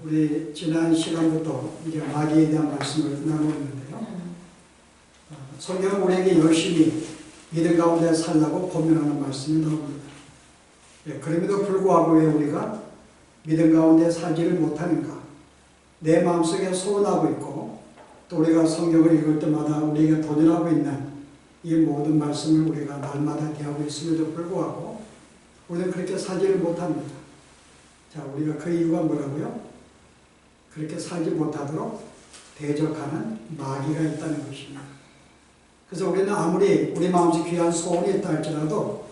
우리 지난 시간부터 이제 마귀에 대한 말씀을 나누었는데요. 성경은 우리에게 열심히 믿음 가운데 살라고 권면하는 말씀이 나옵니다. 그럼에도 불구하고 왜 우리가 믿음 가운데 살지를 못하는가? 내 마음속에 소원하고 있고 또 우리가 성경을 읽을 때마다 우리에게 도전하고 있는 이 모든 말씀을 우리가 날마다 대하고 있음에도 불구하고 우리는 그렇게 살지를 못합니다. 자, 우리가 그 이유가 뭐라고요? 그렇게 살지 못하도록 대적하는 마귀가 있다는 것입니다. 그래서 우리는 아무리 우리 마음속에 귀한 소원이 있다 할지라도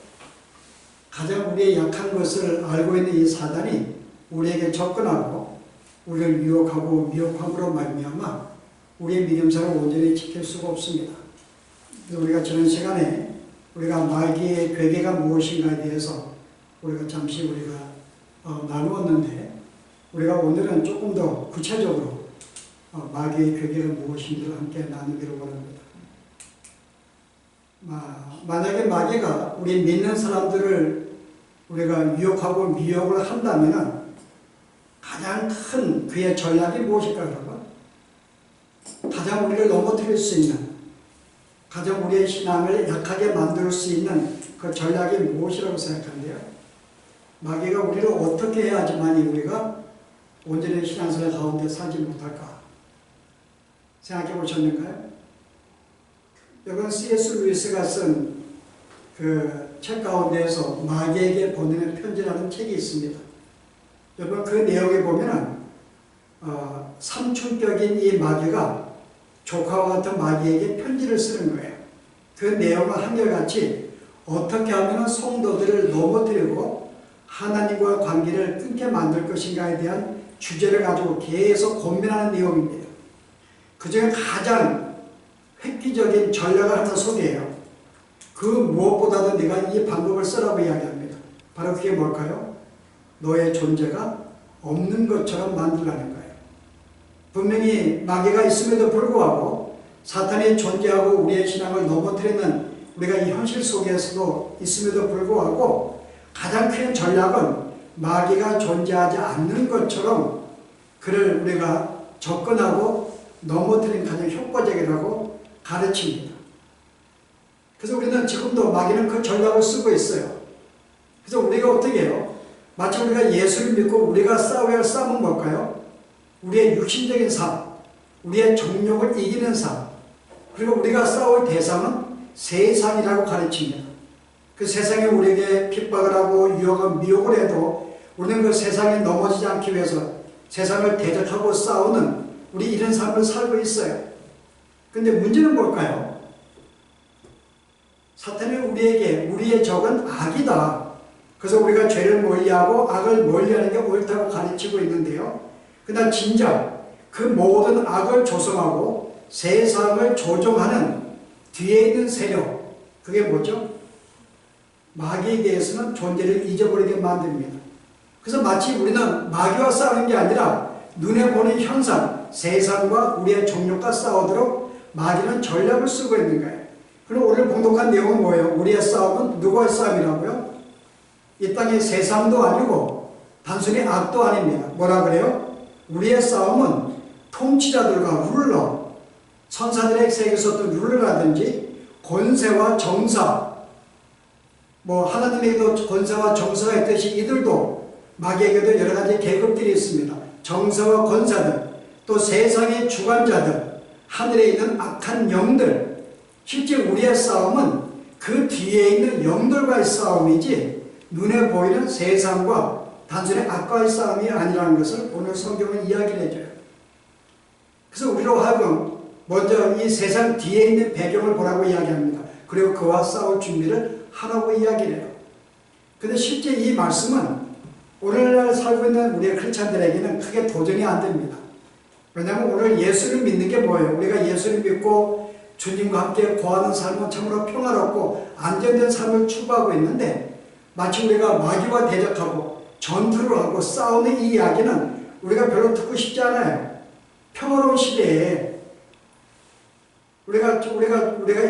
가장 우리의 약한 것을 알고 있는 이 사단이 우리에게 접근하고 우리를 유혹하고 미혹함으로 말미암아 우리의 믿음생활을 온전히 지킬 수가 없습니다. 그래서 우리가 지난 시간에 우리가 마귀의 괴계가 무엇인가에 대해서 우리가 잠시 나누었는데 우리가 오늘은 조금 더 구체적으로 마귀의 괴계가 무엇인지를 함께 나누기로 원합니다. 만약에 마귀가 우리 믿는 사람들을 우리가 유혹하고 미혹을 한다면 가장 큰 그의 전략이 무엇일까 여러분? 가장 우리를 넘어뜨릴 수 있는, 가장 우리의 신앙을 약하게 만들 수 있는 그 전략이 무엇이라고 생각하는데요? 마귀가 우리를 어떻게 해야지만이 우리가 온전히 신앙생활 가운데 살지 못할까? 생각해 보셨는가요? 여러분 C.S. 루이스가 쓴 그 책 가운데에서 마귀에게 보내는 편지라는 책이 있습니다. 여러분 그 내용에 보면은 삼촌격인 이 마귀가 조카와 같은 마귀에게 편지를 쓰는 거예요. 그 내용은 한결같이 어떻게 하면 성도들을 넘어뜨리고 하나님과 관계를 끊게 만들 것인가에 대한 주제를 가지고 계속 고민하는 내용입니다. 그 중에 가장 획기적인 전략을 하나 소개해요. 그 무엇보다도 내가 이 방법을 쓰라고 이야기합니다. 바로 그게 뭘까요? 너의 존재가 없는 것처럼 만들라는 거예요. 분명히 마귀가 있음에도 불구하고 사탄이 존재하고 우리의 신앙을 넘어뜨리는 우리가 이 현실 속에서도 있음에도 불구하고 가장 큰 전략은 마귀가 존재하지 않는 것처럼 그를 우리가 접근하고 넘어뜨리는 가장 효과적이라고 가르칩니다. 그래서 우리는 지금도 마귀는 그 전략을 쓰고 있어요. 그래서 우리가 어떻게 해요? 마치 우리가 예수를 믿고 우리가 싸워야 할 싸움은 뭘까요? 우리의 육신적인 삶, 우리의 정욕을 이기는 삶, 그리고 우리가 싸울 대상은 세상이라고 가르칩니다. 그 세상이 우리에게 핍박을 하고 유혹을 미혹을 해도 우리는 그 세상에 넘어지지 않기 위해서 세상을 대적하고 싸우는 우리 이런 삶을 살고 있어요. 그런데 문제는 뭘까요? 사탄이 우리에게 우리의 적은 악이다. 그래서 우리가 죄를 멀리하고 악을 멀리하는 게 옳다고 가르치고 있는데요. 그러나 진작 그 모든 악을 조성하고 세상을 조종하는 뒤에 있는 세력, 그게 뭐죠? 마귀에 대해서는 존재를 잊어버리게 만듭니다. 그래서 마치 우리는 마귀와 싸우는 게 아니라 눈에 보는 현상, 세상과 우리의 정욕과 싸우도록 마귀는 전략을 쓰고 있는 거예요. 그럼 오늘 봉독한 내용은 뭐예요? 우리의 싸움은 누구의 싸움이라고요? 이 땅의 세상도 아니고 단순히 악도 아닙니다. 뭐라 그래요? 우리의 싸움은 통치자들과 룰러, 천사들의 세계에서 어떤 룰러라든지 권세와 정사, 하나님에게도 권세와 정사가 있듯이 이들도 마귀에게도 여러 가지 계급들이 있습니다. 정사와 권사들, 또 세상의 주관자들, 하늘에 있는 악한 영들, 실제 우리의 싸움은 그 뒤에 있는 영들과의 싸움이지 눈에 보이는 세상과 단순히 악과의 싸움이 아니라는 것을 오늘 성경은 이야기를 해줘요. 그래서 우리로 하여금 먼저 이 세상 뒤에 있는 배경을 보라고 이야기합니다. 그리고 그와 싸울 준비를 하라고 이야기를 해요. 그런데 실제 이 말씀은 오늘날 살고 있는 우리의 크리스찬들에게는 크게 도전이 안 됩니다. 왜냐하면 오늘 예수를 믿는 게 뭐예요? 우리가 예수를 믿고 주님과 함께 거하는 삶은 참으로 평화롭고 안전된 삶을 추구하고 있는데 마치 우리가 마귀와 대적하고 전투를 하고 싸우는 이 이야기는 우리가 별로 듣고 싶지 않아요. 평화로운 시대에 우리가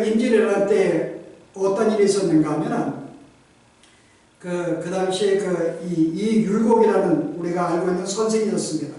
인지를 일어날 때 어떤 일이 있었는가 하면은 그 당시에 이 율곡이라는 우리가 알고 있는 선생이었습니다.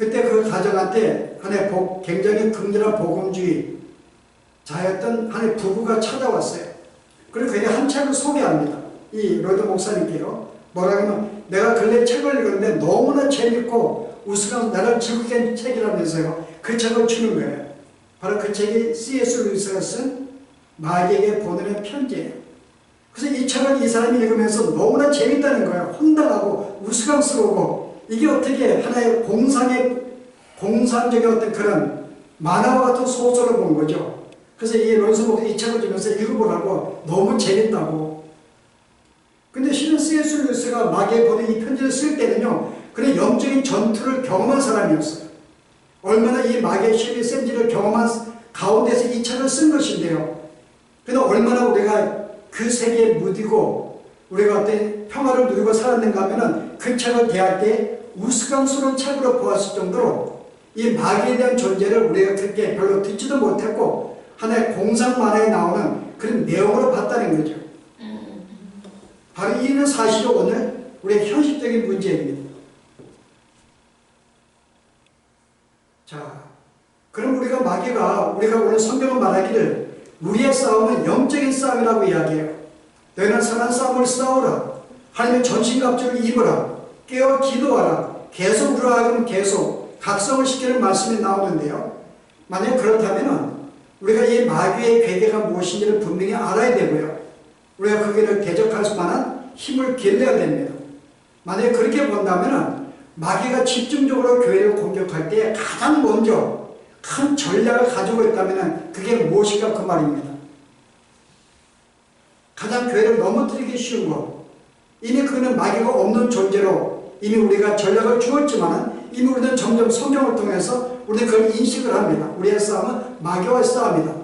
그때 그 가정한테 하나의 굉장히 극렬한 복음주의 자였던 하나의 부부가 찾아왔어요. 그리고 그게 한 책을 소개합니다. 이 로드 목사님께요. 뭐라 하면 내가 근래 책을 읽었는데 너무나 재밌고 웃으면서 나를 즐겁게 한 책이라면서요. 그 책을 주는 거예요. 바로 그 책이 C.S. 루이스가 쓴 마귀에게 보내는 편지예요. 그래서 이 책을 이 사람이 읽으면서 너무나 재밌다는 거예요. 황당하고 우스꽝스러우고 이게 어떻게 하나의 공상적인 어떤 그런 만화와 같은 소설을 본 거죠. 그래서 이 론스 목사 이 책을 주면서 읽어보라고 너무 재밌다고. 근데 실은 C.S. 루이스가 마귀에 보낸 이 편지를 쓸 때는요, 그런 영적인 전투를 경험한 사람이었어요. 얼마나 이 마귀의 힘이 센지를 경험한 가운데서 이 책을 쓴 것인데요. 근데 얼마나 우리가 그 세계에 무디고 우리가 어떤 평화를 누리고 살았는가 하면은 그 책을 대할 때 우스꽝스러운 책으로 보았을 정도로 이 마귀에 대한 존재를 우리가 그렇게 별로 듣지도 못했고 하나의 공상 만화에 나오는 그런 내용으로 봤다는 거죠. 바로 이는 사실이 오늘 우리의 현실적인 문제입니다. 자, 그럼 우리가 오늘 성경은 말하기를 우리의 싸움은 영적인 싸움이라고 이야기해요. 너희는 선한 싸움을 싸우라. 하나님의 전신갑주를 입으라. 깨어 기도하라. 계속 우리로 하여금 계속 각성을 시키는 말씀이 나오는데요. 만약 그렇다면 우리가 이 마귀의 괴계가 무엇인지를 분명히 알아야 되고요. 우리가 그게를 대적할 만한 힘을 길러야 됩니다. 만약에 그렇게 본다면 마귀가 집중적으로 교회를 공격할 때 가장 먼저 큰 전략을 가지고 있다면 그게 무엇인가 그 말입니다. 가장 교회를 넘어뜨리기 쉬운 것. 이미 그는 마귀가 없는 존재로 이미 우리가 전략을 주었지만 이미 우리는 점점 성경을 통해서 우리는 그걸 인식을 합니다. 우리의 싸움은 마귀와의 싸움이다.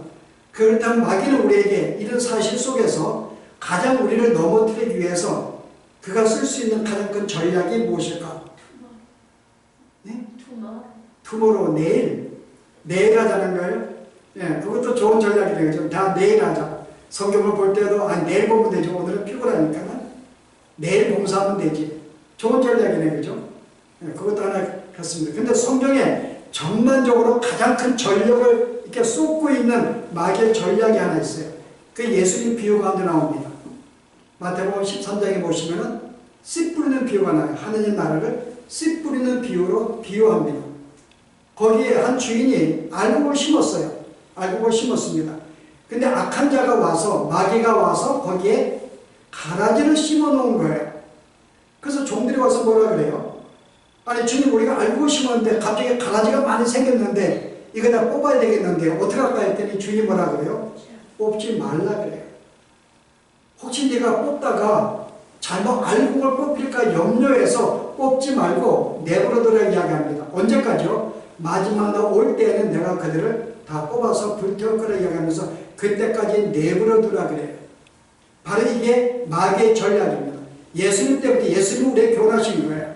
그렇다면 마귀는 우리에게 이런 사실 속에서 가장 우리를 넘어뜨리기 위해서 그가 쓸 수 있는 가장 큰 전략이 무엇일까? 네? 투모로우, 내일 하자는 거예요. 예, 그것도 좋은 전략이 되겠죠. 다 내일 하자. 성경을 볼 때도 내일 보면 되죠. 오늘은 피곤하니까 내일 봉사하면 되지. 좋은 전략이네, 그죠? 예, 그것도 하나 같습니다. 근데 성경에 전반적으로 가장 큰 전력을 이렇게 쏟고 있는 마귀의 전략이 하나 있어요. 그 예수님 비유 가운데 나옵니다. 마태복음 13장에 보시면은 씨 뿌리는 비유가 나요. 하느님 나라를 씨 뿌리는 비유로 비유합니다. 거기에 한 주인이 알곡을 심었어요. 알곡을 심었습니다. 근데 악한 자가 와서, 마귀가 와서 거기에 가라지를 심어 놓은 거예요. 그래서 종들이 와서 뭐라 그래요? 아니 주님, 우리가 알곡을 심었는데 갑자기 가라지가 많이 생겼는데 이거 다 뽑아야 되겠는데 어떻게 할까 했더니 주인이 뭐라 그래요? 뽑지 말라 그래요. 혹시 네가 뽑다가 잘못 알곡을 뽑힐까 염려해서 뽑지 말고 내버려둬라 이야기합니다. 언제까지요? 마지막 날 올 때에는 내가 그들을 다 뽑아서 불태울 거라 이야기하면서 그때까지 내버려두라 그래요. 바로 이게 마귀의 전략입니다. 예수님 때부터 예수님 우리에게 교훈하신 거예요.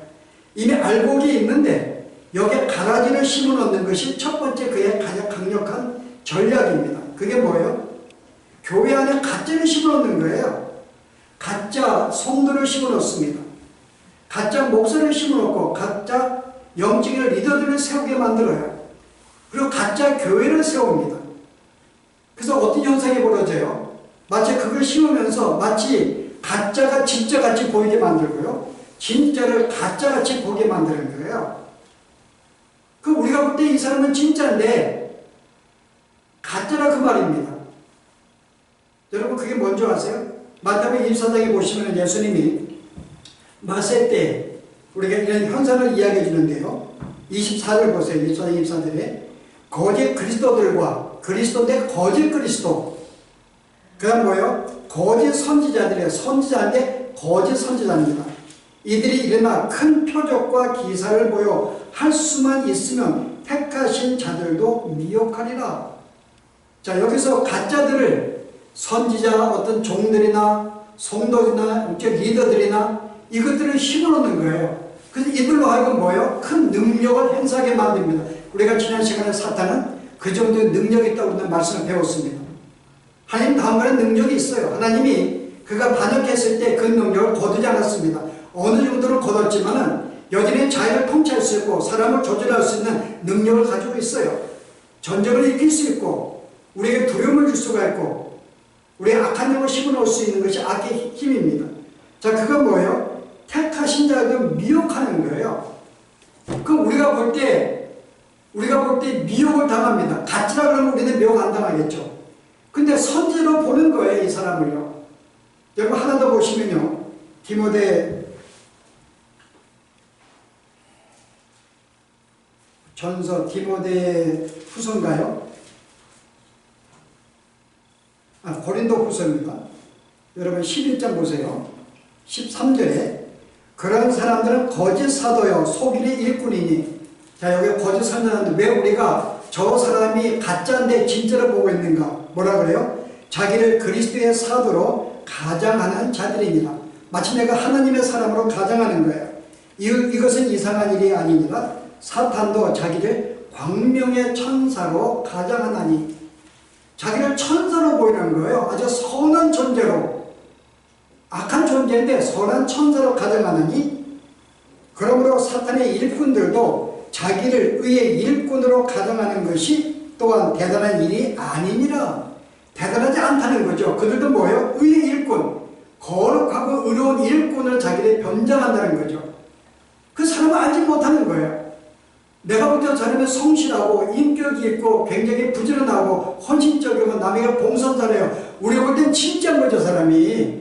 이미 알곡이 있는데 여기에 가라지를 심어 놓는 것이 첫 번째 그의 가장 강력한 전략입니다. 그게 뭐예요? 교회 안에 가짜를 심어 놓는 거예요. 가짜 성도를 심어 놓습니다. 가짜 목사를 심어 놓고 가짜 영적인 리더들을 세우게 만들어요. 그리고 가짜 교회를 세웁니다. 그래서 어떤 현상이 벌어져요? 마치 그걸 심으면서 마치 가짜가 진짜같이 보이게 만들고요. 진짜를 가짜같이 보게 만드는 거예요. 그 우리가 볼 때 이 사람은 진짜인데 가짜라 그 말입니다. 여러분 그게 뭔지 아세요? 마태복음 24장에 보시면 예수님이 마세 때 우리가 이런 현상을 이야기해 주는데요. 24절 보세요. 24장 24절에 거짓 그리스도들과 그리스도인데 거짓 그리스도, 그 다음 뭐예요? 거짓 선지자들이에요. 선지자인데 거짓 선지자입니다. 이들이 일어나 큰 표적과 기사를 보여 할 수만 있으면 택하신 자들도 미혹하리라. 자, 여기서 가짜들을 선지자 어떤 종들이나 성도들이나 리더들이나 이것들을 심어놓는 거예요. 그래서 이들로 하여금 뭐예요? 큰 능력을 행사하게 만듭니다. 우리가 지난 시간에 사탄은 그 정도의 능력이 있다고 하는 말씀을 배웠습니다. 하나님 다음번에 능력이 있어요. 하나님이 그가 반역했을 때 그 능력을 거두지 않았습니다. 어느 정도는 거뒀지만은 여전히 자연을 통치할 수 있고 사람을 조절할 수 있는 능력을 가지고 있어요. 전쟁을 이길 수 있고 우리에게 두려움을 줄 수가 있고 우리의 악한 영을 심어놓을 수 있는 것이 악의 힘입니다. 자, 그건 뭐예요? 택하신 자를 미혹하는 거예요. 그럼 우리가 볼 때 미혹을 당합니다. 가짜라 그러면 우리는 미혹 안 당하겠죠. 근데 선지로 보는 거예요, 이 사람을요. 여러분 하나 더 보시면요. 디모데 전서 디모데 후서인가요? 고린도 후서입니다. 여러분 11장 보세요. 13절에 그런 사람들은 거짓 사도요 속이는 일꾼이니. 자, 여기 거짓 선전하는데 왜 우리가 저 사람이 가짜인데 진짜로 보고 있는가? 뭐라 그래요? 자기를 그리스도의 사도로 가장하는 자들입니다. 마치 내가 하나님의 사람으로 가장하는 거예요. 이것은 이상한 일이 아닙니다. 사탄도 자기를 광명의 천사로 가장하나니. 자기를 천사로 보이는 거예요. 아주 선한 존재로. 악한 존재인데 선한 천사로 가장하나니. 그러므로 사탄의 일꾼들도 자기를 의의 일꾼으로 가장하는 것이 또한 대단한 일이 아니니라. 대단하지 않다는 거죠. 그들도 뭐예요? 의의 일꾼, 거룩하고 의로운 일꾼을 자기를 변장한다는 거죠. 그 사람은 알지 못하는 거예요. 내가 볼 때 저 사람은 성실하고 인격이 있고 굉장히 부지런하고 헌신적이고 남에게 봉사를 잘해요. 우리가 볼 땐 진짜인 거죠, 사람이.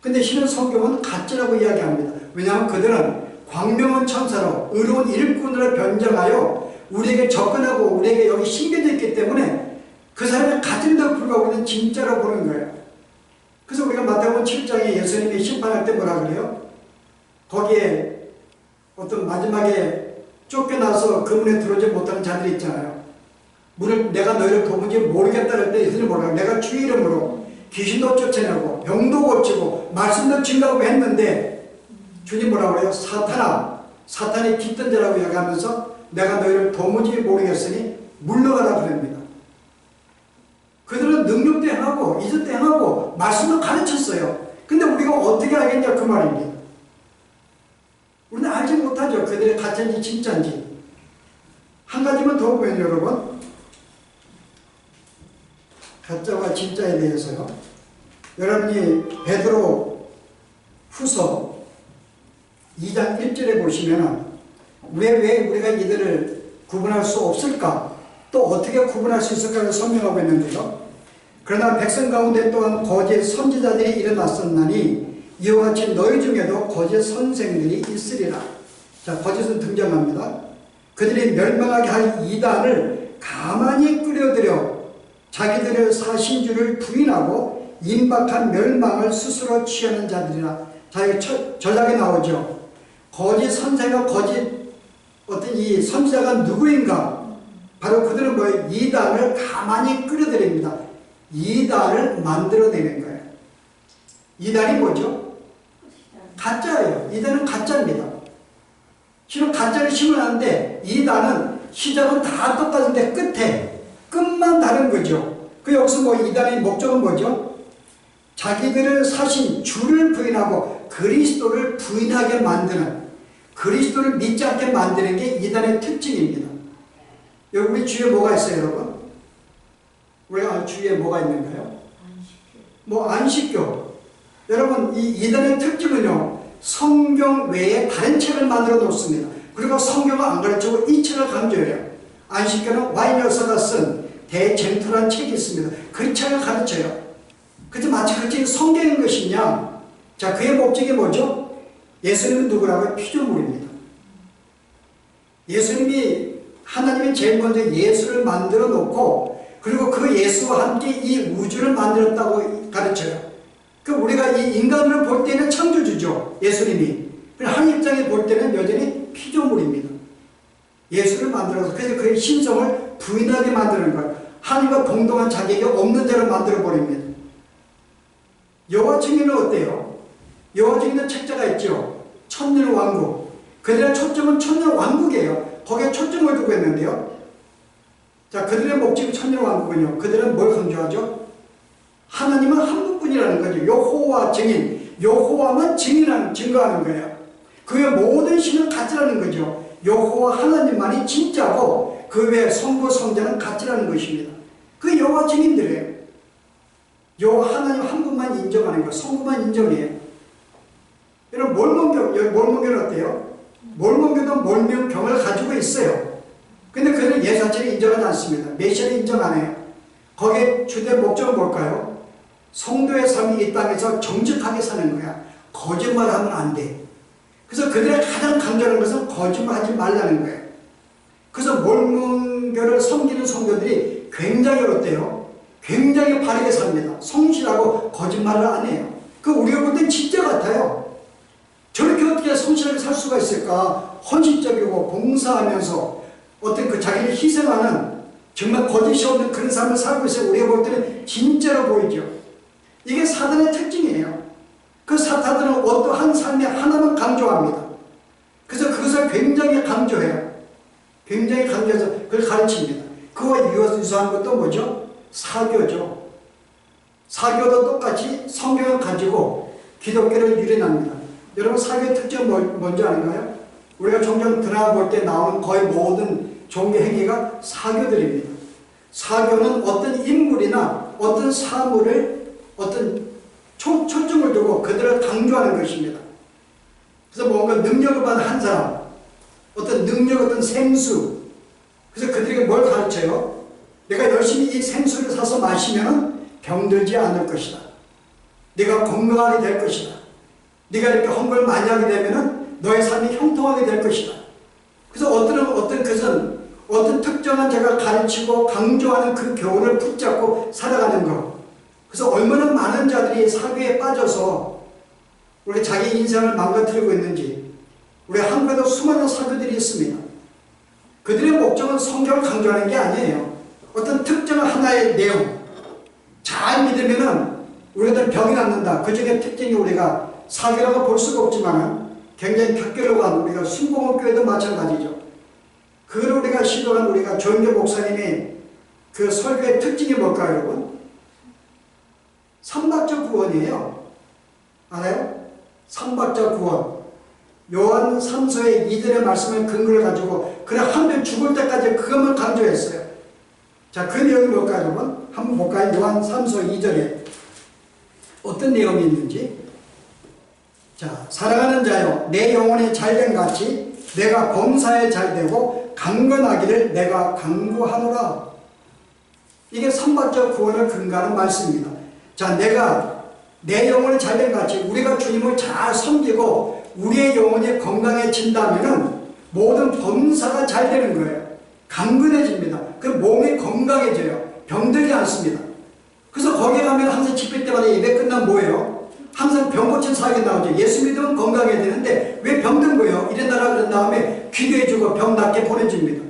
근데 실은 성경은 가짜라고 이야기합니다. 왜냐하면 그들은 광명한 천사로 의로운 일꾼으로 변정하여 우리에게 접근하고 우리에게 여기 심겨져 있기 때문에 그 사람의 가짐도 불구하고 우리는 진짜로 보는 거예요. 그래서 우리가 마태복음 7장에 예수님이 심판할 때 뭐라 그래요? 거기에 어떤 마지막에 쫓겨나서 그 문에 들어오지 못하는 자들이 있잖아요. 문을 내가 너희를 도무지 모르겠다 할 때 예수님이 뭐라 그래요? 내가 주의 이름으로 귀신도 쫓아내고 병도 고치고 말씀도 증거하고 했는데 주님 뭐라고 그래요? 사탄이 깃든 자라고 이야기하면서 내가 너희를 도무지 모르겠으니 물러가라 그럽니다. 그들은 능력도 행하고 이전도 행하고 말씀도 가르쳤어요. 근데 우리가 어떻게 알겠냐 그 말입니다. 우리는 알지 못하죠. 그들이 가짜인지 진짜인지. 한 가지만 더 보면 여러분, 가짜와 진짜에 대해서요. 여러분이 베드로 후서 2장 1절에 보시면 왜 우리가 이들을 구분할 수 없을까? 또 어떻게 구분할 수 있을까를 설명하고 있는데요. 그러나 백성 가운데 또한 거짓 선지자들이 일어났었나니 이와 같이 너희 중에도 거짓 선생들이 있으리라. 자, 거짓은 등장합니다. 그들이 멸망하게 할 이단을 가만히 끌어들여 자기들의 사신주를 부인하고 임박한 멸망을 스스로 취하는 자들이라. 자, 여기 전략에 나오죠. 거짓 선생과 거짓 어떤 이 선지자가 누구인가? 바로 그들은 뭐예요? 이단을 가만히 끌어들입니다. 이단을 만들어내는 거예요. 이단이 뭐죠? 가짜예요. 이단은 가짜입니다. 실은 가짜를 심어놨는데 이단은 시작은 다 똑같은데 끝만 다른 거죠. 그 여기서 뭐 이단의 목적은 뭐죠? 자기들을 사신 주를 부인하고 그리스도를 부인하게 만드는, 그리스도를 믿지 않게 만드는 게 이단의 특징입니다. 여기 우리 주위에 뭐가 있어요, 여러분? 우리가 주위에 뭐가 있는가요? 안식교. 여러분, 이 이단의 특징은요, 성경 외에 다른 책을 만들어 놓습니다. 그리고 성경을 안 가르치고 이 책을 강조해요. 안식교는 와이너스가 쓴 대쟁투라는 책이 있습니다. 그 책을 가르쳐요. 그래서 마치 그 책이 성경인 것이냐? 자, 그의 목적이 뭐죠? 예수님은 누구라고요? 피조물입니다. 예수님이 하나님이 제일 먼저 예수를 만들어 놓고 그리고 그 예수와 함께 이 우주를 만들었다고 가르쳐요. 그 우리가 이 인간을 볼 때는 창조주죠. 예수님이. 한 입장에 볼 때는 여전히 피조물입니다. 예수를 만들어서 그래서 그의 신성을 부인하게 만드는 거예요. 하나님과 동등한 자격이 없는 자로 만들어 버립니다. 여호와 증인은 어때요? 여호와 증인은 책자가 있죠. 천년왕국. 그들의 초점은 천년왕국이에요. 거기에 초점을 두고 있는데요. 자, 그들의 목적이 천년왕국은요. 그들은 뭘 강조하죠? 하나님은 한 분뿐이라는 거죠. 여호와 증인. 여호와만 증거하는 거예요. 그의 모든 신은 가짜라는 거죠. 여호와 하나님만이 진짜고 그 외에 성부 성자는 가짜라는 것입니다. 그 여호와 증인들이에요. 여호와 하나님 한 분만 인정하는 거, 성부만 인정해요. 여러분 몰몬교는 어때요? 몰몬교도 몰명경을 가지고 있어요. 근데 그들은 예수 자체를 인정하지 않습니다. 메시아를 인정 안 해요. 거기에 주된 목적은 뭘까요? 성도의 삶이 이 땅에서 정직하게 사는 거야. 거짓말하면 안 돼. 그래서 그들의 가장 강조하는 것은 거짓말하지 말라는 거예요. 그래서 몰몬교를 섬기는 성도들이 굉장히 어때요? 굉장히 바르게 삽니다. 성실하고 거짓말을 안 해요. 그 우리가 볼 땐 진짜 같아요. 저렇게 어떻게 성실하게 살 수가 있을까? 헌신적이고 봉사하면서 어떤 그 자기를 희생하는 정말 거짓이 없는 그런 삶을 살고 있어요. 우리가 볼 때는 진짜로 보이죠. 이게 사단의 특징이에요. 그 사탄들은 어떠한 삶의 하나만 강조합니다. 그래서 그것을 굉장히 강조해요. 굉장히 강조해서 그걸 가르칩니다. 그와 유사한 것도 뭐죠? 사교죠. 사교도 똑같이 성경을 가지고 기독교를 유린합니다. 여러분 사교의 특징은 뭔지 아는가요? 우리가 종종 드라마 볼 때 나오는 거의 모든 종교 행위가 사교들입니다. 사교는 어떤 인물이나 어떤 사물을 어떤 초점을 두고 그들을 강조하는 것입니다. 그래서 뭔가 능력을 받은 한 사람, 어떤 능력, 어떤 생수. 그래서 그들에게 뭘 가르쳐요? 내가 열심히 이 생수를 사서 마시면 병들지 않을 것이다. 네가 건강하게 될 것이다. 네가 이렇게 헌금을 많이 하게 되면 너의 삶이 형통하게 될 것이다. 그래서 어떤 것은 어떤 특정한 제가 가르치고 강조하는 그 교훈을 붙잡고 살아가는 것. 그래서 얼마나 많은 자들이 사교에 빠져서 우리 자기 인생을 망가뜨리고 있는지. 우리 한국에도 수많은 사교들이 있습니다. 그들의 목적은 성경을 강조하는 게 아니에요. 어떤 특정한 하나의 내용 잘 믿으면은 우리들 병이 낫는다. 그 중에 특징이 우리가 사교라고 볼 수가 없지만 굉장히 격결하고 한 우리가 순복음교회도 마찬가지죠. 그걸 우리가 시도한 우리가 조영교 목사님의 그 설교의 특징이 뭘까요, 여러분? 삼박자 구원이에요. 알아요? 삼박자 구원. 요한 3서의 2절의 말씀을 근거를 가지고 그냥 한 명 죽을 때까지 그것만 강조했어요. 자, 그 내용이 뭘까요, 여러분? 한번 볼까요? 요한 3서 2절에 어떤 내용이 있는지. 자, 사랑하는 자여, 내 영혼이 잘된 같이 내가 범사에 잘되고 강건하기를 내가 강구하노라. 이게 삼박자 구원을 근거하는 말씀입니다. 자, 내 영혼이 잘된 같이 우리가 주님을 잘 섬기고 우리의 영혼이 건강해진다면 모든 범사가 잘 되는 거예요. 강건해집니다. 그 몸이 건강해져요. 병들지 않습니다. 그래서 거기에 가면 항상 집회 때마다 예배 끝나면 뭐예요? 항상 병 고친 사역이 나오죠. 예수 믿으면 건강해야 되는데 왜 병든 거예요? 이랬다라 그런 다음에 기도해주고 병 낫게 보내줍니다.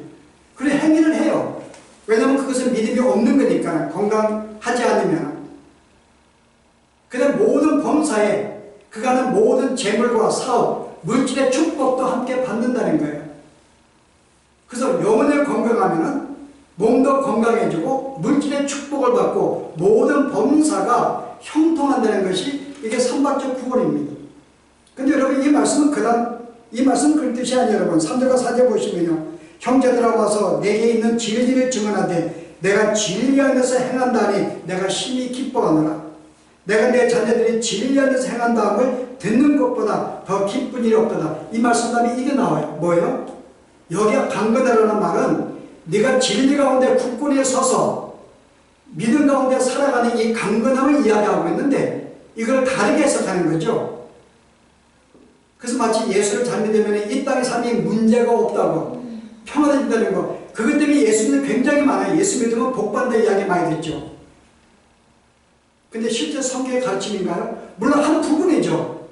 그래 행위를 해요. 왜냐하면 그것은 믿음이 없는 거니까 건강하지 않으면. 그다음 모든 범사에 그가는 모든 재물과 사업, 물질의 축복도 함께 받는다는 거예요. 그래서 영혼을 건강하면 몸도 건강해지고 물질의 축복을 받고 모든 범사가 형통한다는 것이 이게 삼박자 구원입니다. 근데 여러분 이 말씀은 이 말씀은 그런 뜻이 아니에요. 여러분 3절과 4절 보시면요. 형제들아 와서 내게 있는 진리를 증언하되 내가 진리 안에서 행한다니 내가 심히 기뻐하노라. 내가 내 자녀들이 진리 안에서 행한다함을 듣는 것보다 더 기쁜 일이 없도다. 이 말씀 다음에 이게 나와요. 뭐예요? 여기가 강건하라는 말은 네가 진리 가운데 굳건히 서서 믿음 가운데 살아가는 이 강건함을 이야기하고 있는데 이걸 다르게 해석하는 거죠. 그래서 마치 예수를 잘 믿으면 이 땅의 삶이 문제가 없다고 평안해진다는 거. 그것 때문에 예수는 굉장히 많아요. 예수 믿으면 복받는다 이야기 많이 듣죠. 근데 실제 성경의 가르침인가요? 물론 한 부분이죠.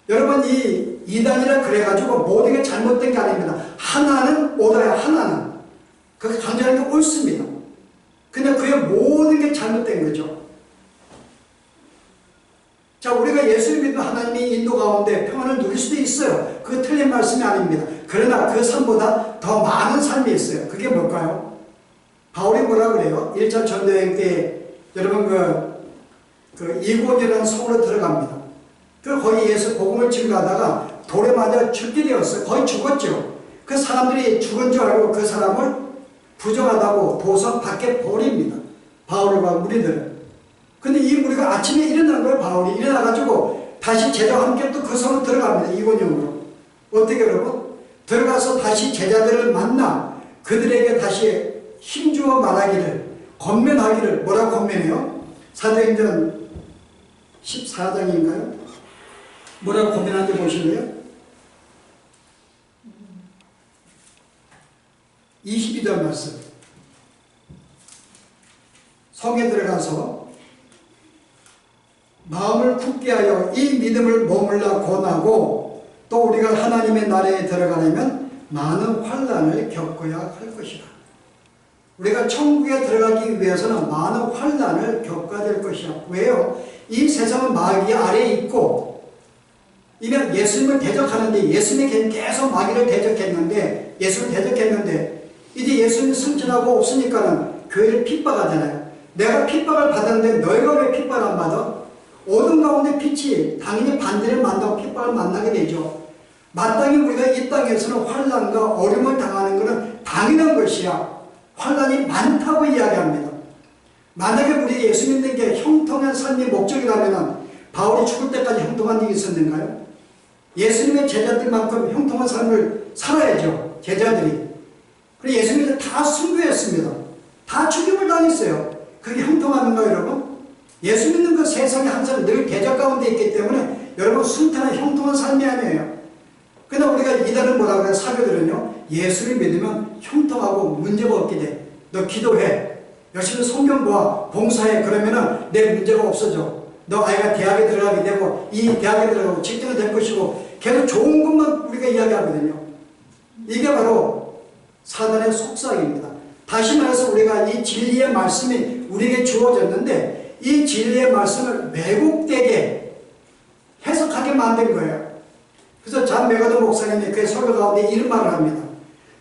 여러분 이 이단이라 그래가지고 모든 게 잘못된 게 아닙니다. 하나는 오다야 하나는. 그렇게 강조하는 게 옳습니다. 근데 그의 모든 게 잘못된 거죠. 자, 우리가 예수를 믿는 하나님의 인도 가운데 평안을 누릴 수도 있어요. 그거 틀린 말씀이 아닙니다. 그러나 그 삶보다 더 많은 삶이 있어요. 그게 뭘까요? 바울이 뭐라 그래요? 1차 전도여행 때 여러분 그 이고온이라는 성으로 들어갑니다. 그 거기 예수 복음을 증거하다가 돌에 맞아 죽게 되었어요. 거의 죽었죠. 그 사람들이 죽은 줄 알고 그 사람을 부정하다고 도성 밖에 버립니다. 바울과 무리들은. 근데 이 무리가 아침에 일어난 거예요. 바울이 일어나가지고 다시 제자와 함께 또 그 성으로 들어갑니다. 이곤용으로. 어떻게 여러분? 들어가서 다시 제자들을 만나 그들에게 다시 힘주어 말하기를, 권면하기를. 뭐라고 권면해요? 사도행전 14장인가요? 뭐라고 권면하는지 보실래요? 22절 말씀. 성에 들어가서 마음을 굳게 하여 이 믿음을 머물러 권하고, 또 우리가 하나님의 나라에 들어가려면 많은 환난을 겪어야 할 것이다. 우리가 천국에 들어가기 위해서는 많은 환난을 겪어야 될 것이야. 왜요? 이 세상은 마귀 아래에 있고, 이미 예수님을 대적하는데, 예수님이 계속 마귀를 대적했는데, 예수를 대적했는데, 이제 예수님이 승천하고 없으니까는 교회를 핍박하잖아요. 내가 핍박을 받았는데 너희가 왜 핍박을 안 받아? 어둠 가운데 빛이 당연히 반대를 만나고 핍박을 만나게 되죠. 마땅히 우리가 이 땅에서는 환난과 어려움을 당하는 것은 당연한 것이야. 환난이 많다고 이야기합니다. 만약에 우리 예수 믿는 게 형통한 삶의 목적이라면 바울이 죽을 때까지 형통한 일이 있었는가요? 예수님의 제자들만큼 형통한 삶을 살아야죠. 제자들이. 그리고 예수님이 다 순교했습니다. 다 죽임을 당했어요. 그게 형통한가요, 여러분? 예수 믿는 그 세상에 항상 늘 대적 가운데 있기 때문에 여러분 순탄한 형통한 삶이 아니에요. 그러나 우리가 이단은 뭐라고 해요? 사교들은요, 예수를 믿으면 형통하고 문제가 없게 돼. 너 기도해. 열심히 성경 보아. 봉사해. 그러면은 내 문제가 없어져. 너 아이가 대학에 들어가게 되고, 이 대학에 들어가고 직장이 될 것이고, 계속 좋은 것만 우리가 이야기하거든요. 이게 바로 사단의 속삭입니다. 다시 말해서 우리가 이 진리의 말씀이 우리에게 주어졌는데, 이 진리의 말씀을 왜곡되게 해석하게 만든 거예요. 그래서 잔 메가더 목사님이 그의 설교 가운데 이런 말을 합니다.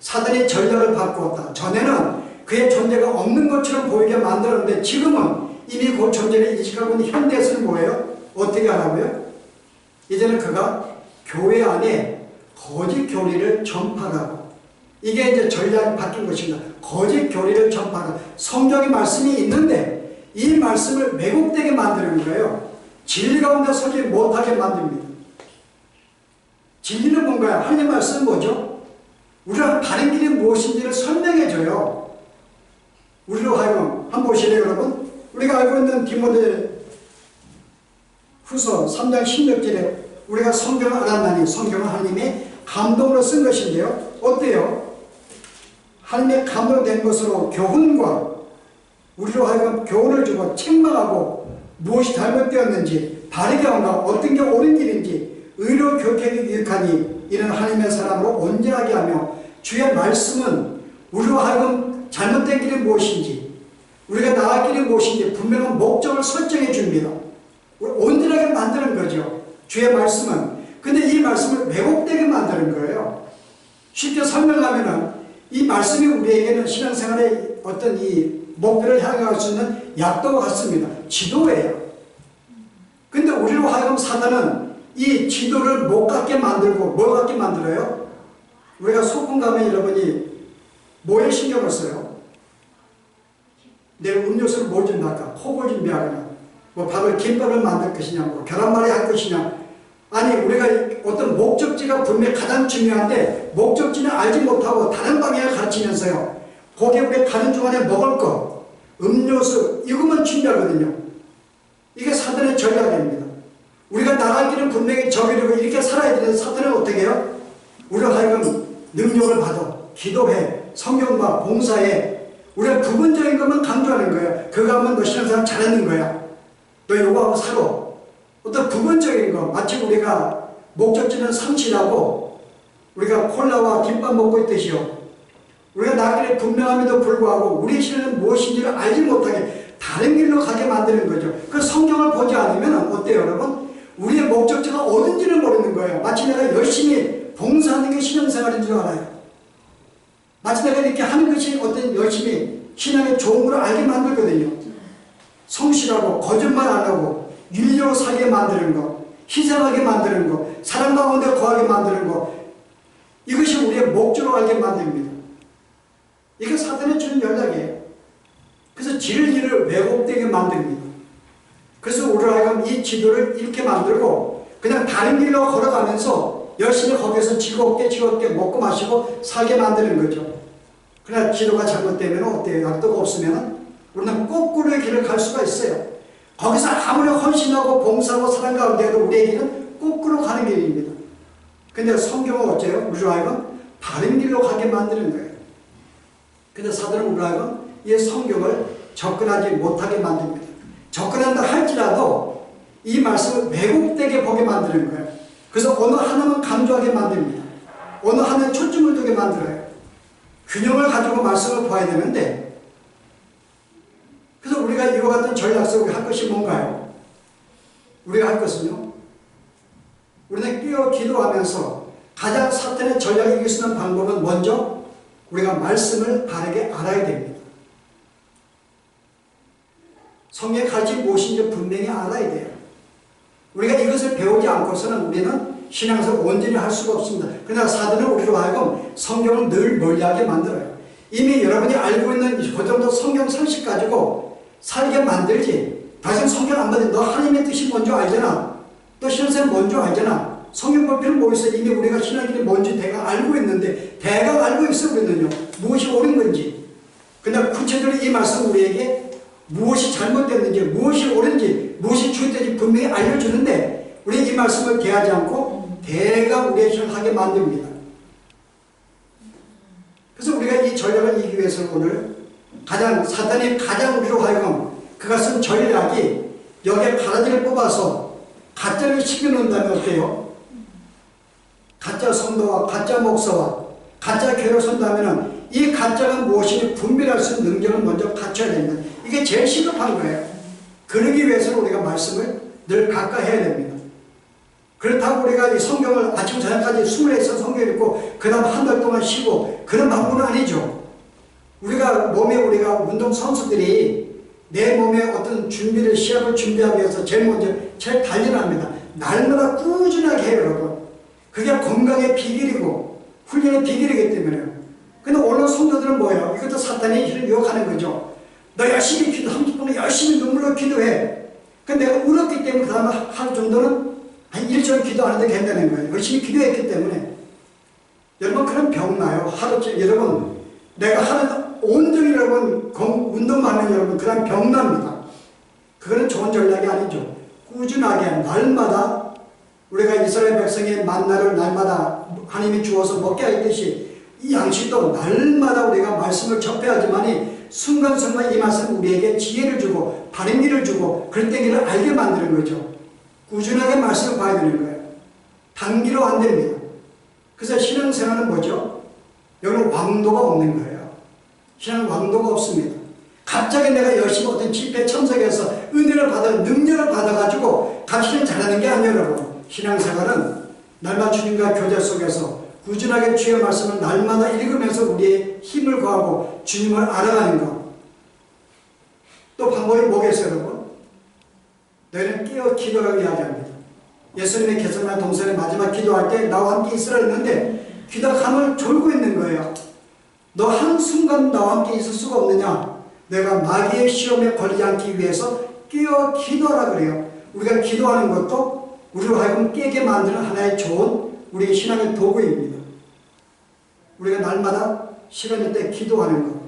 사단이 전략을 바꾸었다. 전에는 그의 존재가 없는 것처럼 보이게 만들었는데 지금은 이미 그 존재를 인식하고 있는 현대에서는 뭐예요? 어떻게 하라고요? 이제는 그가 교회 안에 거짓 교리를 전파하고, 이게 이제 전략이 바뀐 것입니다. 거짓 교리를 전파하고, 성경의 말씀이 있는데 이 말씀을 왜곡되게 만드는 거예요. 진리 가운데 서지 못하게 만듭니다. 진리는 뭔가요? 하나님의 말씀은 뭐죠? 우리가 바른 길이 무엇인지를 설명해줘요. 우리로 하여금 한번 보시래요, 여러분? 우리가 알고 있는 디모데 후서 3장 16절에 우리가 성경을 알았나니, 성경은 하나님의 감동으로 쓴 것인데요. 어때요? 하나님의 감동된 것으로 교훈과, 우리로 하여금 교훈을 주고 책망하고, 무엇이 잘못되었는지, 바르게 한가, 어떤 게 옳은 길인지 의로 교육하기 유익하니 이는 하나님의 사람으로 온전하게 하며, 주의 말씀은 우리로 하여금 잘못된 길이 무엇인지, 우리가 나갈 길이 무엇인지 분명한 목적을 설정해 줍니다. 온전하게 만드는 거죠, 주의 말씀은. 근데 이 말씀을 왜곡되게 만드는 거예요. 쉽게 설명하면은 이 말씀이 우리에게는 신앙생활의 어떤 이 목표를 향해 갈 수 있는 약도와 같습니다. 지도예요. 근데 우리로 하여금 사단은 이 지도를 못 갖게 만들고 뭘 갖게 만들어요? 우리가 소풍 가면 여러분이 뭐에 신경을 써요? 내일 음료수를 뭘 준비할까? 컵을 준비하거나, 뭐 밥을, 김밥을 만들 것이냐, 뭐 계란말이 할 것이냐. 아니, 우리가 어떤 목적지가 분명히 가장 중요한데 목적지는 알지 못하고 다른 방향을 가르치면서요, 거기에 우리가 가는 중간에 먹을 거, 음료수, 이것만 준비하거든요. 이게 사단의 전략입니다. 우리가 나갈 길은 분명히 저기로 이렇게 살아야 되는데 사탄은 어떻게 해요? 우리가 하여금 능력을 받아, 기도해, 성경 봐, 봉사해. 우리가 부분적인 것만 강조하는 거예요. 그거 하면 너 신앙생활 잘하는 거야. 너 이거 하고 살아. 어떤 부분적인 거, 마치 우리가 목적지는 상실하고 우리가 콜라와 김밥 먹고 있듯이요, 우리가 나길에 분명함에도 불구하고 우리의 신앙은 무엇인지를 알지 못하게 다른 길로 가게 만드는 거죠. 그 성경을 보지 않으면 어때요, 여러분? 우리의 목적지가 어딘지를 모르는 거예요. 마치 내가 열심히 봉사하는 게 신앙생활인 줄 알아요. 마치 내가 이렇게 하는 것이 어떤 열심히 신앙의 좋은 걸 알게 만들거든요. 성실하고 거짓말 안 하고 윤리로 살게 만드는 거, 희생하게 만드는 거, 사랑 가운데 거하게 만드는 거, 이것이 우리의 목적으로 알게 만듭니다. 이게 사탄이 주는 연락이에요. 그래서 진리를 왜곡되게 만듭니다. 그래서 우리를 하여금 이 지도를 이렇게 만들고 그냥 다른 길로 걸어가면서 열심히 거기서 즐겁게 먹고 마시고 살게 만드는 거죠. 그러나 지도가 잘못되면 어때요? 약도가 없으면 우리는 거꾸로의 길을 갈 수가 있어요. 거기서 아무리 헌신하고 봉사하고 사랑 가운데도 우리의 길은 거꾸로 가는 길입니다. 근데 성경은 어째요? 우리로 하여금 바른 길로 가게 만드는 거예요. 근데 사도는 우리로 하여금 이 성경을 접근하지 못하게 만듭니다. 접근한다 할지라도 이 말씀을 왜곡되게 보게 만드는 거예요. 그래서 어느 하나만 강조하게 만듭니다. 어느 하나에 초점을 두게 만들어요. 균형을 가지고 말씀을 봐야 되는데, 그래서 우리가 이와 같은 전략 속에 할 것이 뭔가요? 우리가 할 것은요, 우리는 깨어 기도하면서 가장 사탄의 전략을 이길 수 있는 방법은 먼저 우리가 말씀을 바르게 알아야 됩니다. 성경의 가르침이 무엇인지 분명히 알아야 돼요. 우리가 이것을 배우지 않고서는 우리는 신앙생활을 온전히 할 수가 없습니다. 그러나 사도는 우리로 하여금 성경을 늘 멀리하게 만들어요. 이미 여러분이 알고 있는 그 정도 성경 상식 가지고 살게 만들지, 다시 성경 안 받으면 너 하나님의 뜻이 뭔지 알잖아. 너 신앙생활 뭔지 알잖아. 성경 볼 필요는 뭐 있어? 이미 우리가 신앙길이 뭔지 대강 알고 있는데, 대강 알고 있어 우리는요. 무엇이 옳은 건지. 그러나 구체적으로 이 말씀 우리에게 무엇이 잘못됐는지, 무엇이 옳은지, 무엇이 주의된지 분명히 알려주는데, 우리 이 말씀을 대하지 않고 대강 우리의 신을 하게 만듭니다. 그래서 우리가 이 전략을 이기기 위해서는 오늘 사탄이 가장 우리로 하여금 그가 쓴 전략이 여기에 가라지를 뽑아서 가짜를 시켜놓는다면 어때요? 가짜 성도와 가짜 목사와 가짜 교회를 선다면 이 가짜가 무엇인지 분별할 수 있는 능력을 먼저 갖춰야 됩니다. 이게 제일 시급한 거예요. 그러기 위해서는 우리가 말씀을 늘 가까이 해야 됩니다. 그렇다고 우리가 이 성경을 아침 저녁까지 24시간 성경 읽고 그 다음 한 달 동안 쉬고 그런 방법은 아니죠. 우리가 운동 선수들이 내 몸에 어떤 시합을 준비하기 위해서 제일 먼저 단련합니다. 날마다 꾸준하게 해요, 여러분. 그게 건강의 비결이고 훈련의 비결이기 때문에요. 근데 오늘 성도들은 뭐예요? 이것도 사탄이 유혹하는 거죠. 너 열심히 기도, 30분은 열심히 눈물로 기도해. 근데 내가 울었기 때문에 그 다음에 하루 정도는 한 일주일 기도하는데 괜찮은 거예요. 열심히 기도했기 때문에. 여러분, 그런 병 나요. 여러분, 내가 하는 온종일 여러분, 운동만 하면 여러분, 그런 병 납니다. 그거는 좋은 전략이 아니죠. 꾸준하게 날마다 우리가 이스라엘 백성의 만나를 날마다 하나님이 주어서 먹게 하듯이 이 양식도 날마다 우리가 말씀을 접해야지만이 순간순간 이 말씀 우리에게 지혜를 주고 바른 길을 주고 그릇된 길을 알게 만드는 거죠. 꾸준하게 말씀을 봐야 되는 거예요. 단기로 안 됩니다. 그래서 신앙생활은 뭐죠? 여기는 왕도가 없는 거예요. 신앙은 왕도가 없습니다. 갑자기 내가 열심히 어떤 집회에 참석해서 은혜를 능력을 받아가지고 갑자기 잘하는 게 아니에요, 여러분. 신앙생활은 날마다 주님과 교제 속에서 꾸준하게 주의 말씀을 날마다 읽으면서 우리의 힘을 구하고 주님을 알아가는 것. 또 방법이 뭐겠어요, 여러분? 너희는 깨어 기도라고 이야기합니다. 예수님의 겟세마네 동산의 마지막 기도할 때 나와 함께 있으라 했는데 귀가 감을 졸고 있는 거예요. 너 한순간 나와 함께 있을 수가 없느냐? 내가 마귀의 시험에 걸리지 않기 위해서 깨어 기도하라 그래요. 우리가 기도하는 것도 우리로 하여금 깨게 만드는 하나의 좋은 우리의 신앙의 도구입니다. 우리가 날마다 시간 날 때 기도하는 것,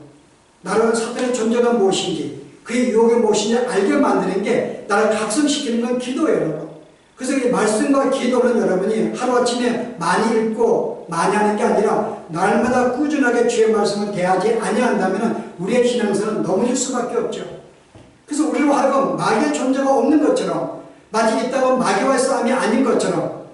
나를 사탄의 존재가 무엇인지 그의 유혹이 무엇인지 알게 만드는 게 나를 각성시키는 건 기도예요, 여러분. 그래서 이 말씀과 기도는 여러분이 하루아침에 많이 읽고 많이 하는 게 아니라 날마다 꾸준하게 주의 말씀을 대하지 아니한다면 우리의 신앙생활은 넘어질 수밖에 없죠. 그래서 우리로 하여금 마귀의 존재가 없는 것처럼, 마치 있다고 마귀와의 싸움이 아닌 것처럼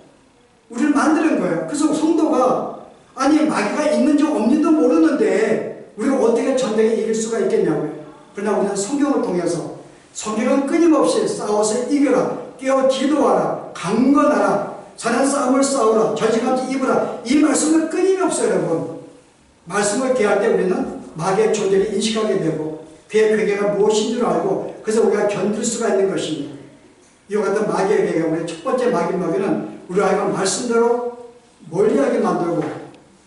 우리를 만드는 거예요. 그래서 성도가 아니 마귀가 있는지 없는지도 모르는데 우리가 어떻게 전쟁에 이길 수가 있겠냐고요. 그러나 우리는 성경을 통해서, 성경은 끊임없이 싸워서 이겨라, 깨어 기도하라, 강건하라, 선한 싸움을 싸우라, 저지감지 입으라, 이 말씀을 끊임없이 여러분 말씀을 대할 때 우리는 마귀의 존재를 인식하게 되고 그의 괴계가 무엇인 줄 알고 그래서 우리가 견딜 수가 있는 것입니다. 이와 같은 마귀의 계획, 우리 첫 번째 마귀는 우리가 하여금 말씀대로 멀리하게 만들고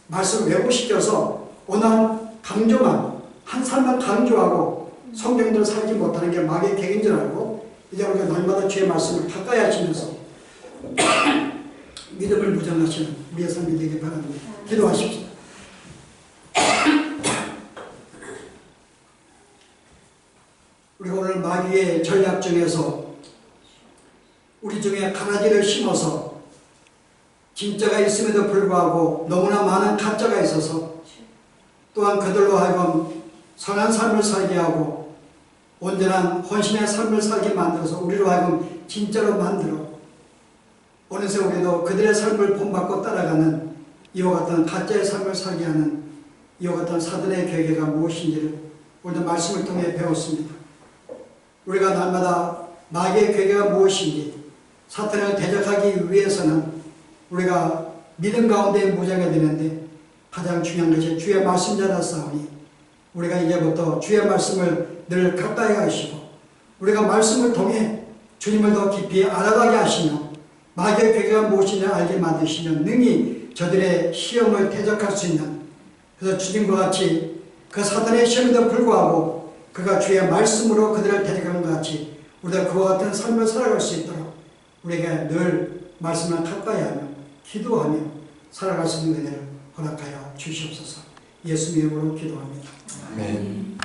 말씀을 왜곡시켜서 원한 강조만 한 삶만 강조하고 성경대로 살지 못하는 게 마귀의 계획인 줄 알고 이제 우리가 날마다 주의 말씀을 가까이 하시면서 믿음을 무장하시는 우리의 삶이 되길 바랍니다. 기도하십시오. 우리가 오늘 마귀의 전략 중에서 우리 중에 가라지를 심어서 진짜가 있음에도 불구하고 너무나 많은 가짜가 있어서 또한 그들로 하여금 선한 삶을 살게 하고 온전한 헌신의 삶을 살게 만들어서 우리로 하여금 진짜로 만들어 어느새 우리도 그들의 삶을 본받고 따라가는 이와 같은 가짜의 삶을 살게 하는 이와 같은 사단의 계획가 무엇인지를 오늘 말씀을 통해 배웠습니다. 우리가 날마다 마귀의 계획가 무엇인지 사탄을 대적하기 위해서는 우리가 믿음 가운데 무장해야 되는데 가장 중요한 것이 주의 말씀자라 싸우니 우리가 이제부터 주의 말씀을 늘 가까이 하시고 우리가 말씀을 통해 주님을 더 깊이 알아가게 하시며 마귀의 계획가 무엇이냐 알게 만드시면 능히 저들의 시험을 대적할 수 있는 그래서 주님과 같이 그 사탄의 시험에도 불구하고 그가 주의 말씀으로 그들을 대적하는 것 같이 우리가 그와 같은 삶을 살아갈 수 있도록 우리가 늘 말씀을 가까이 하며 기도하며 살아갈 수 있는 은혜를 허락하여 주시옵소서. 예수 이름으로 기도합니다. 아멘.